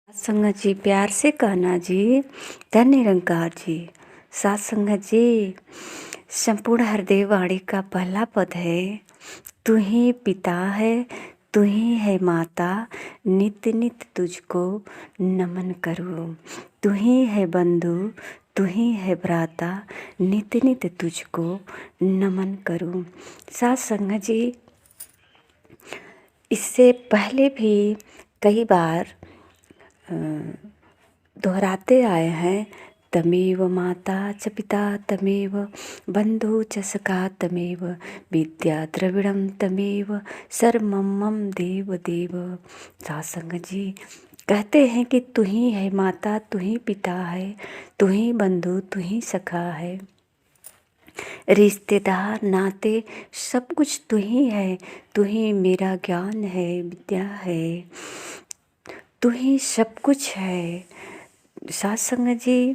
संगत जी, प्यार से कहना जी, धन निरंकार जी। सात संगत जी, संपूर्ण हृदय वाणी का पहला पद है, तू ही पिता है, तू ही है माता, नित्य नित्य तुझको नमन करूँ। तू ही है बंधु, तू ही है भ्राता, नित्य नित्य तुझको नमन करूँ। सात संगत जी, इससे पहले भी कई बार दोहराते आए हैं। तमेव माता च पिता तमेव बंधु च सखा तमेव विद्या द्रविड़म तमेव सर्वमं मम देव देव। सासंग जी कहते हैं कि तू ही है माता, तू ही पिता है, तू ही बंधु, तू ही सखा है, रिश्तेदार नाते सब कुछ तू ही है। तू ही मेरा ज्ञान है, विद्या है, तू ही सब कुछ है। सत्संग जी,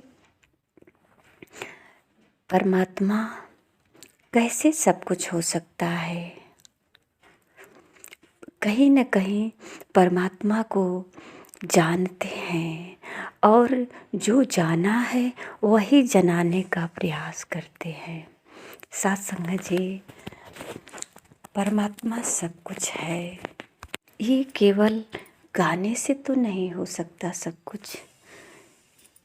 परमात्मा कैसे सब कुछ हो सकता है? कहीं न कहीं परमात्मा को जानते हैं और जो जाना है वही जनाने का प्रयास करते हैं। सत्संग जी, परमात्मा सब कुछ है। ये केवल गाने से तो नहीं हो सकता सब कुछ।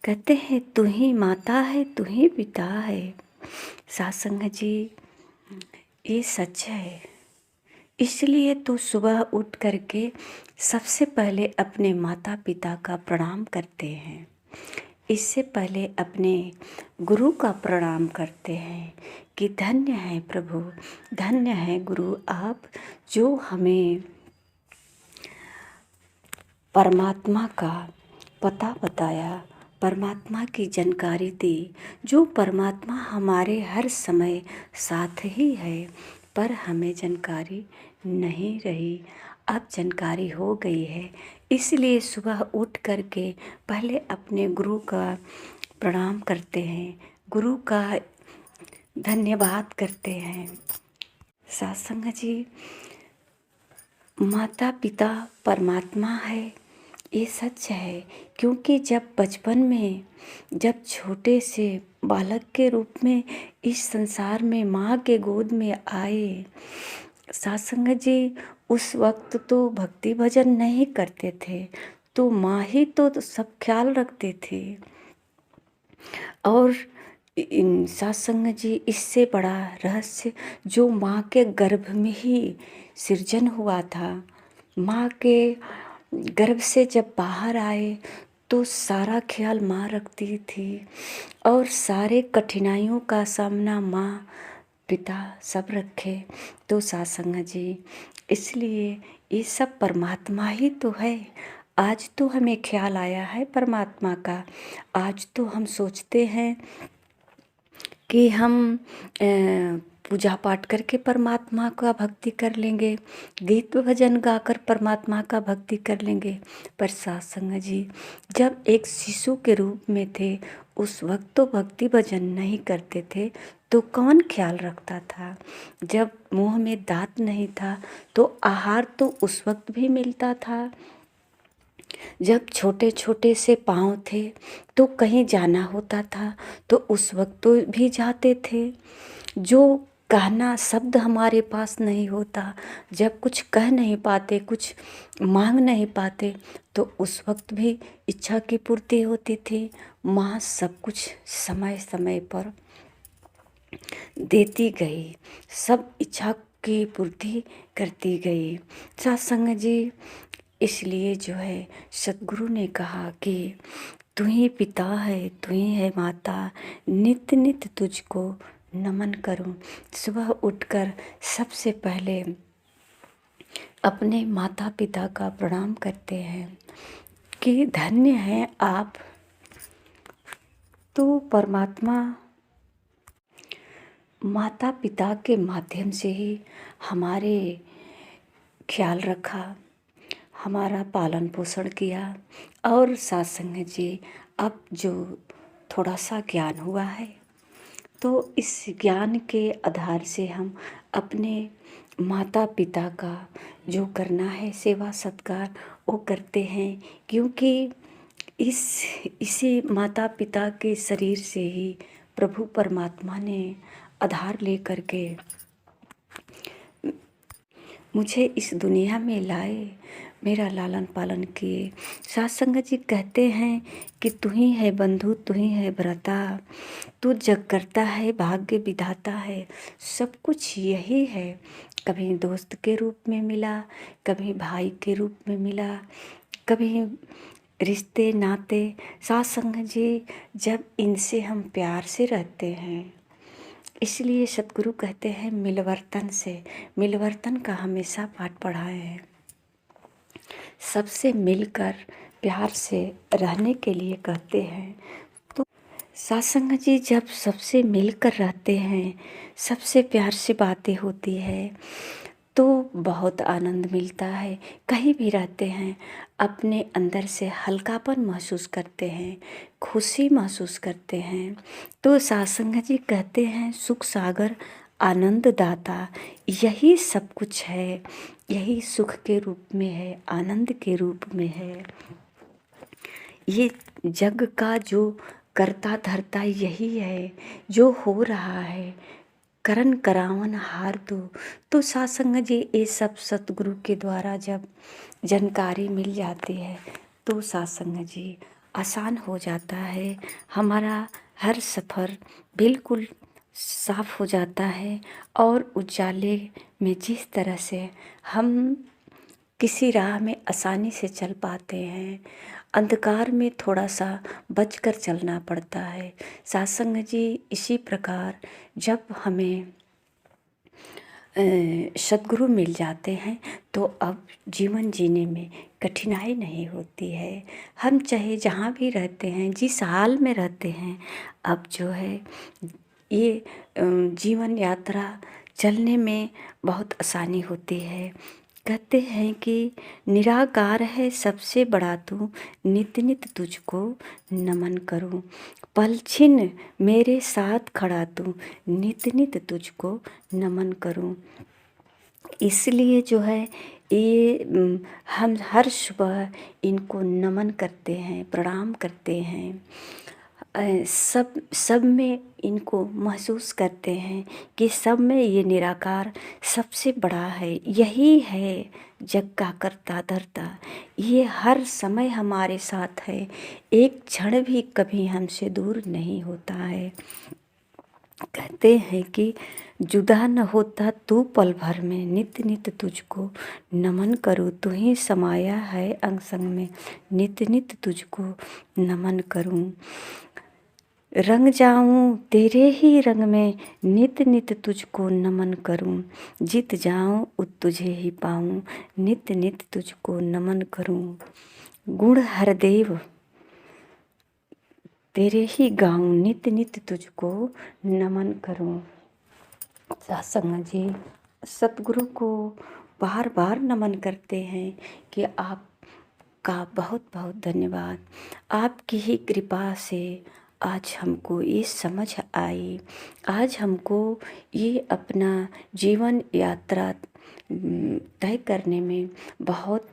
कहते हैं तू ही माता है, तू ही पिता है। सत्संग जी, ये सच है। इसलिए तो सुबह उठ करके सबसे पहले अपने माता पिता का प्रणाम करते हैं। इससे पहले अपने गुरु का प्रणाम करते हैं कि धन्य है प्रभु, धन्य है गुरु आप, जो हमें परमात्मा का पता बताया, परमात्मा की जानकारी दी। जो परमात्मा हमारे हर समय साथ ही है, पर हमें जानकारी नहीं रही। अब जानकारी हो गई है, इसलिए सुबह उठ करके पहले अपने गुरु का प्रणाम करते हैं, गुरु का धन्यवाद करते हैं। सत्संग जी, माता पिता परमात्मा है, ये सच है। क्योंकि जब बचपन में, जब छोटे से बालक के रूप में इस संसार में माँ के गोद में आए, सत्संग जी, उस वक्त तो भक्ति भजन नहीं करते थे, तो माँ ही तो सब ख्याल रखते थे। और सत्संग जी, इससे बड़ा रहस्य जो माँ के गर्भ में ही सृजन हुआ था, माँ के गर्भ से जब बाहर आए तो सारा ख्याल माँ रखती थी और सारे कठिनाइयों का सामना माँ पिता सब रखे। तो सत्संग जी, इसलिए ये सब परमात्मा ही तो है। आज तो हमें ख्याल आया है परमात्मा का, आज तो हम सोचते हैं कि हम पूजा पाठ करके परमात्मा का भक्ति कर लेंगे, गीत भजन गाकर परमात्मा का भक्ति कर लेंगे। पर सत्संग जी, जब एक शिशु के रूप में थे, उस वक्त तो भक्ति भजन नहीं करते थे, तो कौन ख्याल रखता था? जब मुंह में दांत नहीं था तो आहार तो उस वक्त भी मिलता था। जब छोटे छोटे से पाँव थे तो कहीं जाना होता था तो उस वक्त तो भी जाते थे। जो कहना शब्द हमारे पास नहीं होता, जब कुछ कह नहीं पाते, कुछ मांग नहीं पाते, तो उस वक्त भी इच्छा की पूर्ति होती थी। माँ सब कुछ समय समय पर देती गई, सब इच्छा की पूर्ति करती गई। सत्संग जी, इसलिए जो है सतगुरु ने कहा कि तू ही पिता है, तू ही है माता, नित्य नित्य तुझको नमन करूं। सुबह उठकर सबसे पहले अपने माता पिता का प्रणाम करते हैं कि धन्य है आप। तो परमात्मा माता पिता के माध्यम से ही हमारे ख्याल रखा, हमारा पालन पोषण किया। और सत्संग जी, अब जो थोड़ा सा ज्ञान हुआ है, तो इस ज्ञान के आधार से हम अपने माता पिता का जो करना है सेवा सत्कार वो करते हैं। क्योंकि इस इसी माता पिता के शरीर से ही प्रभु परमात्मा ने आधार लेकर के मुझे इस दुनिया में लाए, मेरा लालन पालन किए। साथ संगत जी कहते हैं कि तू ही है बंधु, तू ही है भ्राता, तू जग करता है, भाग्य विधाता है। सब कुछ यही है। कभी दोस्त के रूप में मिला, कभी भाई के रूप में मिला, कभी रिश्ते नाते। साथ संगत जी जब इनसे हम प्यार से रहते हैं, इसलिए सतगुरु कहते हैं मिलवर्तन से, मिलवर्तन का हमेशा पाठ पढ़ाए हैं। सबसे मिलकर प्यार से रहने के लिए कहते हैं। तो सत्संग जी जब सबसे मिलकर रहते हैं, सबसे प्यार से बातें होती है, तो बहुत आनंद मिलता है। कहीं भी रहते हैं अपने अंदर से हल्कापन महसूस करते हैं, खुशी महसूस करते हैं। तो सत्संग जी कहते हैं सुख सागर आनंद दाता, यही सब कुछ है, यही सुख के रूप में है, आनंद के रूप में है। ये जग का जो करता धरता यही है, जो हो रहा है करन करावन हार दो। तो सत्संग जी ये सब सतगुरु के द्वारा जब जानकारी मिल जाती है तो सत्संग जी आसान हो जाता है। हमारा हर सफ़र बिल्कुल साफ हो जाता है और उजाले में जिस तरह से हम किसी राह में आसानी से चल पाते हैं, अंधकार में थोड़ा सा बचकर चलना पड़ता है। सत्संग जी इसी प्रकार जब हमें सद्गुरु मिल जाते हैं तो अब जीवन जीने में कठिनाई नहीं होती है। हम चाहे जहाँ भी रहते हैं, जिस हाल में रहते हैं, अब जो है ये जीवन यात्रा चलने में बहुत आसानी होती है। कहते हैं कि निराकार है सबसे बड़ा तू, नित नित तुझको नमन करूं। पलछिन मेरे साथ खड़ा तू, नित नित तुझको नमन करूं। इसलिए जो है ये हम हर सुबह इनको नमन करते हैं, प्रणाम करते हैं। सब में इनको महसूस करते हैं कि सब में ये निराकार सबसे बड़ा है, यही है जग का करता धरता। ये हर समय हमारे साथ है, एक क्षण भी कभी हमसे दूर नहीं होता है। कहते हैं कि जुदा न होता तू पल भर में, नित नित तुझको नमन करूँ। तू ही समाया है अंग संग में, नित नित तुझको नमन करूँ। रंग जाऊं तेरे ही रंग में, नित नित तुझको नमन करूं। जीत जाऊं उत तुझे ही पाऊं, नित नित तुझको नमन करूं। गुण हरदेव तेरे ही गाऊं, नित नित तुझको नमन करूं। सत्संग जी सतगुरु को बार बार नमन करते हैं कि आपका बहुत बहुत धन्यवाद। आपकी ही कृपा से आज हमको ये समझ आई, आज हमको ये अपना जीवन यात्रा तय करने में बहुत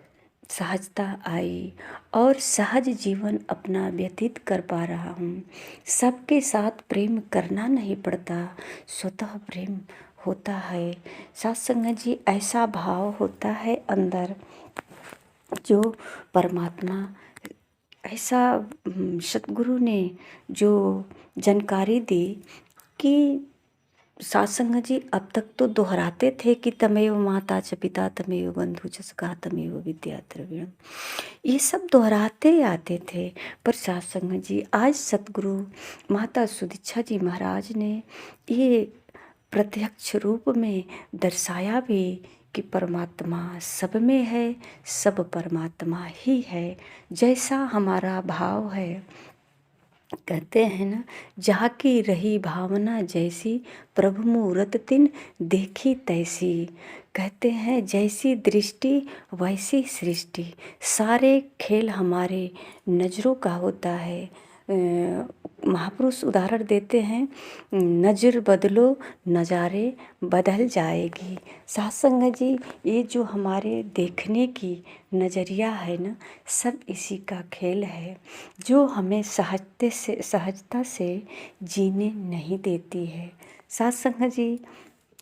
सहजता आई और सहज जीवन अपना व्यतीत कर पा रहा हूँ। सबके साथ प्रेम करना नहीं पड़ता, स्वतः प्रेम होता है। सत्संग जी ऐसा भाव होता है अंदर, जो परमात्मा ऐसा सतगुरु ने जो जानकारी दी कि सत्संग जी अब तक तो दोहराते थे कि तमेव माता च पिता तमेव बंधु च सखा तमेव विद्या द्रविणम, ये सब दोहराते आते थे। पर सत्संग जी आज सतगुरु माता सुदीक्षा जी महाराज ने ये प्रत्यक्ष रूप में दर्शाया भी कि परमात्मा सब में है, सब परमात्मा ही है। जैसा हमारा भाव है, कहते हैं ना, जहाँ की रही भावना जैसी, प्रभु मूरत तिन देखी तैसी। कहते हैं जैसी दृष्टि वैसी सृष्टि। सारे खेल हमारे नज़रों का होता है। महापुरुष उदाहरण देते हैं, नज़र बदलो नज़ारे बदल जाएगी। साथ संगत जी, ये जो हमारे देखने की नज़रिया है ना, सब इसी का खेल है जो हमें सहजता से जीने नहीं देती है। साथ संगत जी,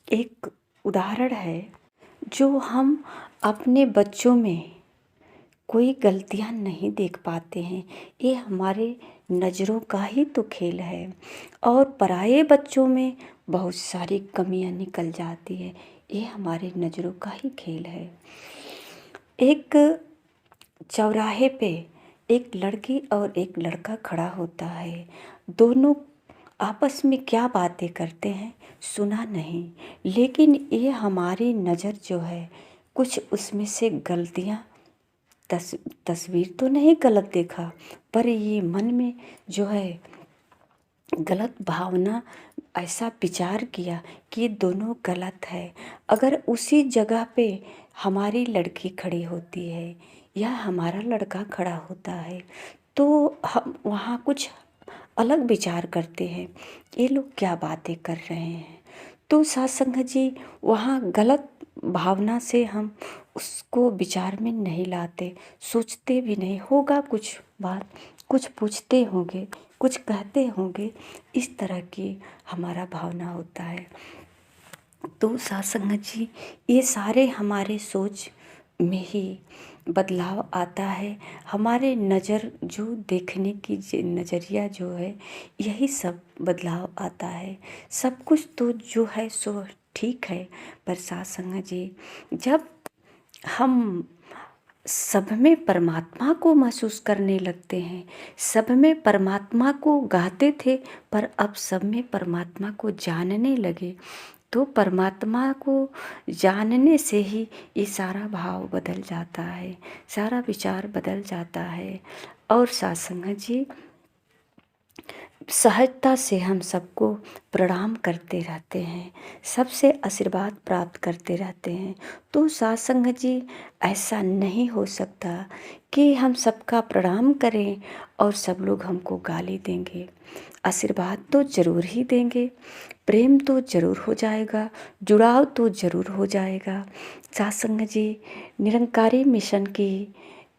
एक उदाहरण है, जो हम अपने बच्चों में कोई गलतियां नहीं देख पाते हैं, ये हमारे नज़रों का ही तो खेल है। और पराये बच्चों में बहुत सारी कमियां निकल जाती है, ये हमारे नज़रों का ही खेल है। एक चौराहे पे एक लड़की और एक लड़का खड़ा होता है। दोनों आपस में क्या बातें करते हैं सुना नहीं, लेकिन ये हमारी नज़र जो है कुछ उसमें से गलतियां, तस्वीर तो नहीं गलत देखा, पर ये मन में जो है गलत भावना, ऐसा विचार किया कि ये दोनों गलत है। अगर उसी जगह पे हमारी लड़की खड़ी होती है या हमारा लड़का खड़ा होता है तो हम वहाँ कुछ अलग विचार करते हैं, ये लोग क्या बातें कर रहे हैं। तो साथ संगत जी, वहाँ गलत भावना से हम उसको विचार में नहीं लाते, सोचते भी नहीं, होगा कुछ बात, कुछ पूछते होंगे, कुछ कहते होंगे, इस तरह की हमारा भावना होता है। तो साथ संगत जी, ये सारे हमारे सोच में ही बदलाव आता है। हमारे नज़र जो देखने की नज़रिया जो है, यही सब बदलाव आता है। सब कुछ तो जो है सो ठीक है, पर साथ संगत जी, जब हम सब में परमात्मा को महसूस करने लगते हैं, सब में परमात्मा को गाते थे पर अब सब में परमात्मा को जानने लगे, तो परमात्मा को जानने से ही ये सारा भाव बदल जाता है, सारा विचार बदल जाता है। और साथ संगत जी, सहजता से हम सबको प्रणाम करते रहते हैं, सबसे आशीर्वाद प्राप्त करते रहते हैं। तो साथ संगत जी, ऐसा नहीं हो सकता कि हम सबका प्रणाम करें और सब लोग हमको गाली देंगे। आशीर्वाद तो ज़रूर ही देंगे, प्रेम तो ज़रूर हो जाएगा, जुड़ाव तो ज़रूर हो जाएगा। साथ संगत जी, निरंकारी मिशन की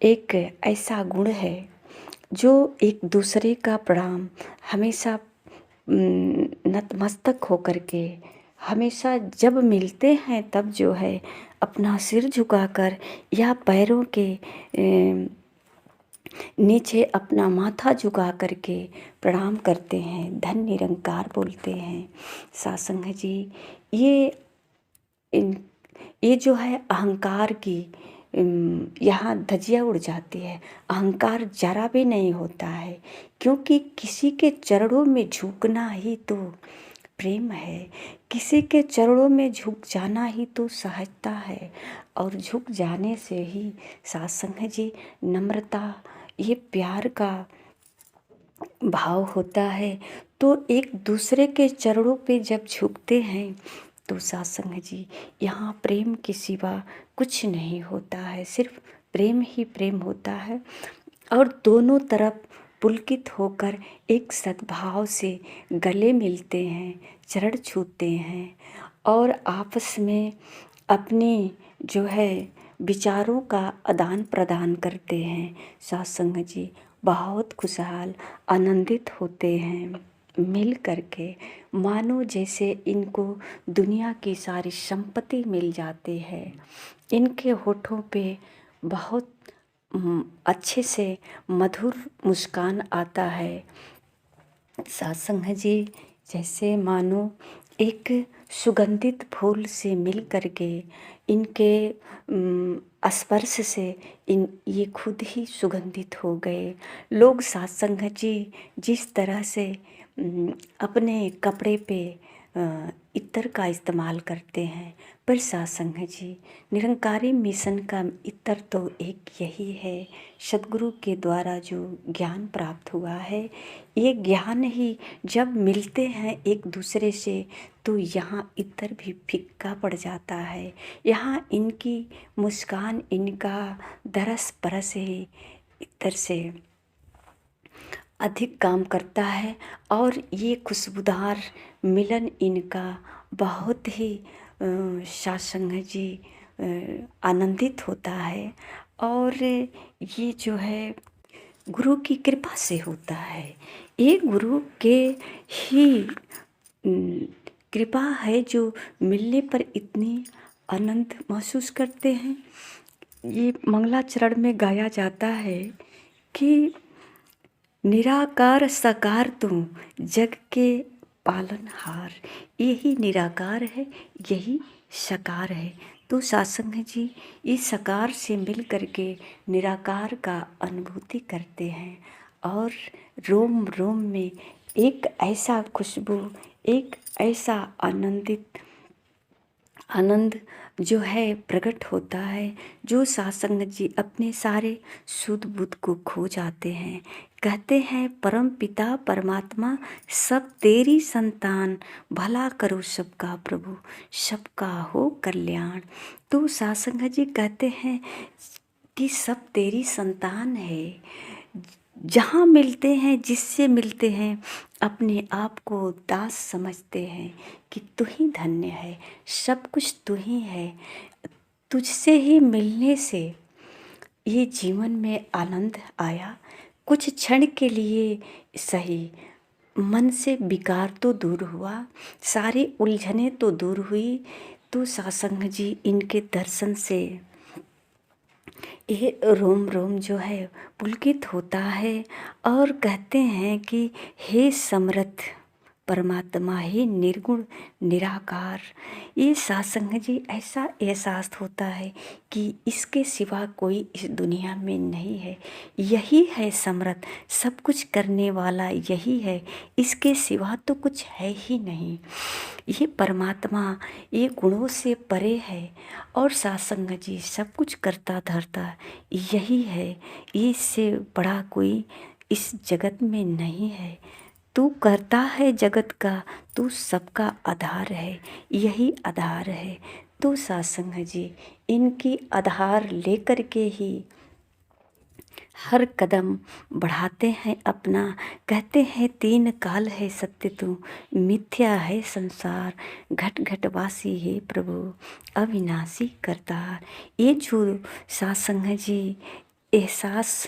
एक ऐसा गुण है जो एक दूसरे का प्रणाम हमेशा नतमस्तक होकर के, हमेशा जब मिलते हैं तब जो है अपना सिर झुकाकर या पैरों के नीचे अपना माथा झुका करके प्रणाम करते हैं, धन निरंकार बोलते हैं। साथ संगत जी, ये जो है अहंकार की यहाँ धजिया उड़ जाती है। अहंकार जरा भी नहीं होता है, क्योंकि किसी के चरणों में झुकना ही तो प्रेम है, किसी के चरणों में झुक जाना ही तो सहजता है। और झुक जाने से ही साथ संगत जी, नम्रता, ये प्यार का भाव होता है। तो एक दूसरे के चरणों पे जब झुकते हैं तो साथ संगत जी, यहाँ प्रेम के सिवा कुछ नहीं होता है, सिर्फ प्रेम ही प्रेम होता है। और दोनों तरफ पुलकित होकर एक सद्भाव से गले मिलते हैं, चरण छूते हैं और आपस में अपनी जो है विचारों का आदान प्रदान करते हैं। साथ संगत जी, बहुत खुशहाल आनंदित होते हैं मिल करके, मानो जैसे इनको दुनिया की सारी संपत्ति मिल जाती है। इनके होठों पे बहुत अच्छे से मधुर मुस्कान आता है। साथ संगत जी, जैसे मानो एक सुगंधित फूल से मिल करके, इनके स्पर्श से ये खुद ही सुगंधित हो गए। लोग साथ संगत जी जिस तरह से अपने कपड़े पे इत्र का इस्तेमाल करते हैं, पर साथ संगत जी, निरंकारी मिशन का इत्र तो एक यही है, सदगुरु के द्वारा जो ज्ञान प्राप्त हुआ है। ये ज्ञान ही जब मिलते हैं एक दूसरे से तो यहाँ इत्र भी फीका पड़ जाता है। यहाँ इनकी मुस्कान, इनका दरस परस ही इत्र से अधिक काम करता है और ये खुशबूदार मिलन इनका बहुत ही सत्संग जी आनंदित होता है। और ये जो है गुरु की कृपा से होता है। ये गुरु के ही कृपा है जो मिलने पर इतनी आनंद महसूस करते हैं। ये मंगलाचरण में गाया जाता है कि निराकार साकार तुम जग के पालनहार। यही निराकार है, यही साकार है। तो सत्संग जी इस साकार से मिल करके निराकार का अनुभूति करते हैं और रोम रोम में एक ऐसा खुशबू, एक ऐसा आनंद जो है प्रकट होता है, जो सत्संग जी अपने सारे सुध बुध को खो जाते हैं। कहते हैं परम पिता परमात्मा सब तेरी संतान, भला करो सबका प्रभु, सबका हो कल्याण। तो सत्संग जी कहते हैं कि सब तेरी संतान है। जहाँ मिलते हैं, जिससे मिलते हैं, अपने आप को दास समझते हैं कि तू ही धन्य है, सब कुछ तू ही है। तुझसे ही मिलने से ये जीवन में आनंद आया। कुछ क्षण के लिए सही, मन से विकार तो दूर हुआ, सारी उलझने तो दूर हुई। तो सत्संग जी इनके दर्शन से ये रोम रोम जो है पुलकित होता है और कहते हैं कि हे समर्थ परमात्मा, ही निर्गुण निराकार। ये सत्संग जी ऐसा एहसास होता है कि इसके सिवा कोई इस दुनिया में नहीं है। यही है समर्थ, सब कुछ करने वाला यही है, इसके सिवा तो कुछ है ही नहीं। ये परमात्मा ये गुणों से परे है और सत्संग जी सब कुछ करता धरता यही है। इससे बड़ा कोई इस जगत में नहीं है। तू करता है जगत का, तू सबका आधार है, यही आधार है। तो सत्संग जी इनकी आधार लेकर के ही हर कदम बढ़ाते हैं अपना। कहते हैं तीन काल है सत्य तू, मिथ्या है संसार, घट घट वासी है प्रभु, अविनाशी करतार। ये जो सत्संग जी एहसास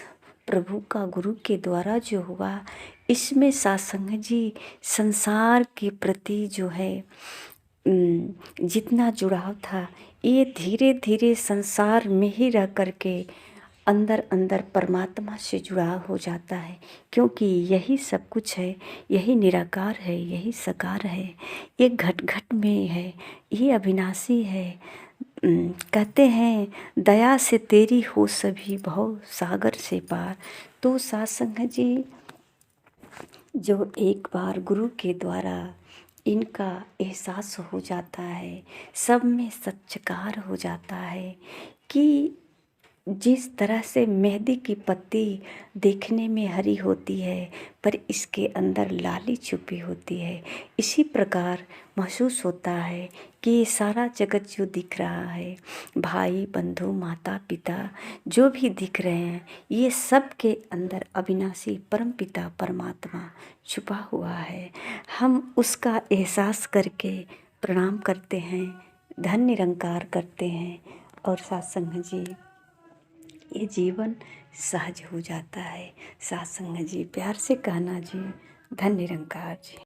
प्रभु का गुरु के द्वारा जो हुआ, इसमें सत्संग जी संसार के प्रति जो है जितना जुड़ाव था, ये धीरे धीरे संसार में ही रह करके अंदर अंदर परमात्मा से जुड़ाव हो जाता है। क्योंकि यही सब कुछ है, यही निराकार है, यही साकार है, ये घट घट में है, ये अविनाशी है। कहते हैं दया से तेरी हो सभी भव सागर से पार। तो सत्संग जी जो एक बार गुरु के द्वारा इनका एहसास हो जाता है, सब में सच्चकार हो जाता है कि जिस तरह से मेहंदी की पत्ती देखने में हरी होती है पर इसके अंदर लाली छुपी होती है, इसी प्रकार महसूस होता है कि ये सारा जगत जो दिख रहा है, भाई बंधु माता पिता जो भी दिख रहे हैं, ये सब के अंदर अविनाशी परम पिता परमात्मा छुपा हुआ है। हम उसका एहसास करके प्रणाम करते हैं, धन्य निरंकार करते हैं और सत्संग जी ये जीवन सहज हो जाता है। सत्संग जी प्यार से कहना जी, धन्य निरंकार जी।